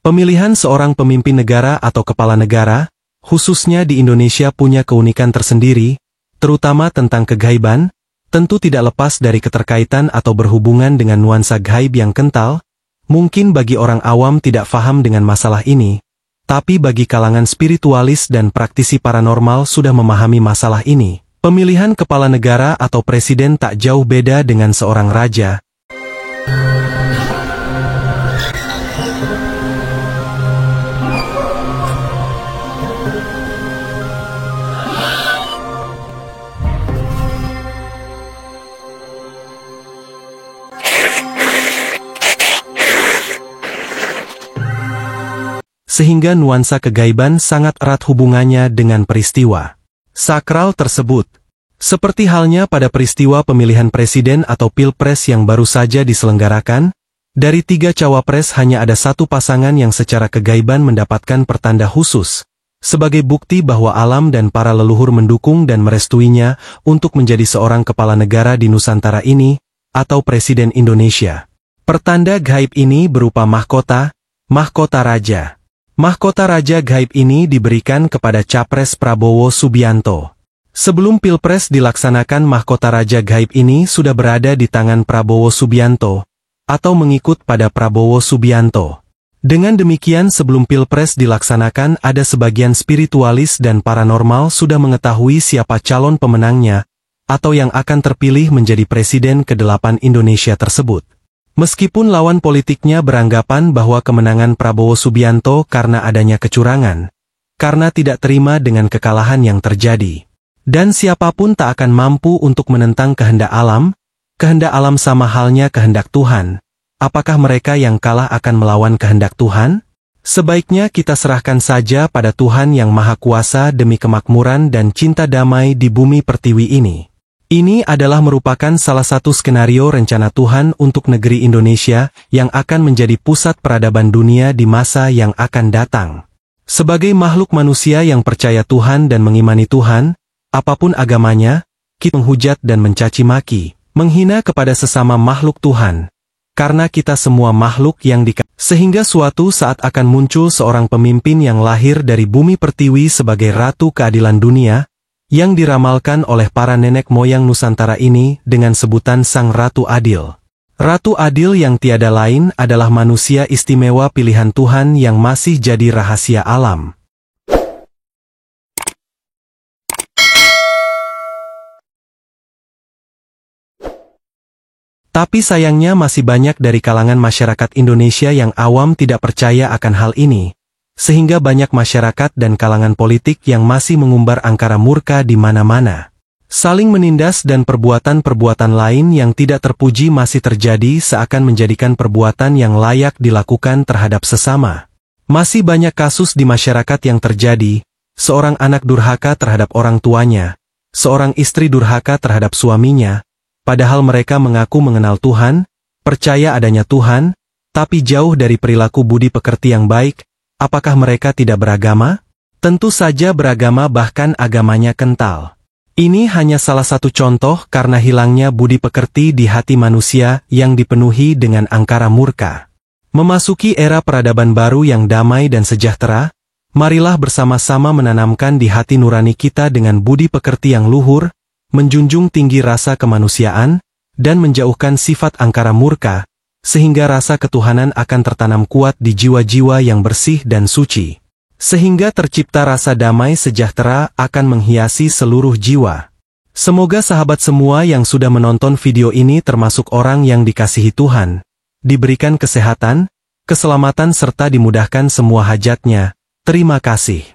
Pemilihan seorang pemimpin negara atau kepala negara, khususnya di Indonesia punya keunikan tersendiri, terutama tentang kegaiban, tentu tidak lepas dari keterkaitan atau berhubungan dengan nuansa gaib yang kental. Mungkin bagi orang awam tidak paham dengan masalah ini, tapi bagi kalangan spiritualis dan praktisi paranormal sudah memahami masalah ini. Pemilihan kepala negara atau presiden tak jauh beda dengan seorang raja. Sehingga nuansa kegaiban sangat erat hubungannya dengan peristiwa sakral tersebut. Seperti halnya pada peristiwa pemilihan presiden atau pilpres yang baru saja diselenggarakan, dari 3 cawapres hanya ada 1 pasangan yang secara kegaiban mendapatkan pertanda khusus, sebagai bukti bahwa alam dan para leluhur mendukung dan merestuinya untuk menjadi seorang kepala negara di Nusantara ini, atau Presiden Indonesia. Pertanda gaib ini berupa mahkota raja. Mahkota raja gaib ini diberikan kepada Capres Prabowo Subianto. Sebelum pilpres dilaksanakan, mahkota raja gaib ini sudah berada di tangan Prabowo Subianto, atau mengikut pada Prabowo Subianto. Dengan demikian sebelum pilpres dilaksanakan ada sebagian spiritualis dan paranormal sudah mengetahui siapa calon pemenangnya, atau yang akan terpilih menjadi presiden ke-8 Indonesia tersebut. Meskipun lawan politiknya beranggapan bahwa kemenangan Prabowo Subianto karena adanya kecurangan, karena tidak terima dengan kekalahan yang terjadi. Dan siapapun tak akan mampu untuk menentang kehendak alam sama halnya kehendak Tuhan. Apakah mereka yang kalah akan melawan kehendak Tuhan? Sebaiknya kita serahkan saja pada Tuhan yang Maha Kuasa demi kemakmuran dan cinta damai di bumi pertiwi ini. Ini adalah merupakan salah satu skenario rencana Tuhan untuk negeri Indonesia yang akan menjadi pusat peradaban dunia di masa yang akan datang. Sebagai makhluk manusia yang percaya Tuhan dan mengimani Tuhan, apapun agamanya, kita menghujat dan mencaci maki, menghina kepada sesama makhluk Tuhan. Karena kita semua makhluk yang sehingga suatu saat akan muncul seorang pemimpin yang lahir dari bumi pertiwi sebagai Ratu Keadilan Dunia, yang diramalkan oleh para nenek moyang Nusantara ini dengan sebutan Sang Ratu Adil. Ratu Adil yang tiada lain adalah manusia istimewa pilihan Tuhan yang masih jadi rahasia alam. Tapi sayangnya masih banyak dari kalangan masyarakat Indonesia yang awam tidak percaya akan hal ini. Sehingga banyak masyarakat dan kalangan politik yang masih mengumbar angkara murka di mana-mana. Saling menindas dan perbuatan-perbuatan lain yang tidak terpuji masih terjadi seakan menjadikan perbuatan yang layak dilakukan terhadap sesama. Masih banyak kasus di masyarakat yang terjadi, seorang anak durhaka terhadap orang tuanya, seorang istri durhaka terhadap suaminya, padahal mereka mengaku mengenal Tuhan, percaya adanya Tuhan, tapi jauh dari perilaku budi pekerti yang baik. Apakah mereka tidak beragama? Tentu saja beragama, bahkan agamanya kental. Ini hanya salah satu contoh karena hilangnya budi pekerti di hati manusia yang dipenuhi dengan angkara murka. Memasuki era peradaban baru yang damai dan sejahtera, marilah bersama-sama menanamkan di hati nurani kita dengan budi pekerti yang luhur, menjunjung tinggi rasa kemanusiaan, dan menjauhkan sifat angkara murka, sehingga rasa ketuhanan akan tertanam kuat di jiwa-jiwa yang bersih dan suci. Sehingga tercipta rasa damai sejahtera akan menghiasi seluruh jiwa. Semoga sahabat semua yang sudah menonton video ini termasuk orang yang dikasihi Tuhan, diberikan kesehatan, keselamatan serta dimudahkan semua hajatnya. Terima kasih.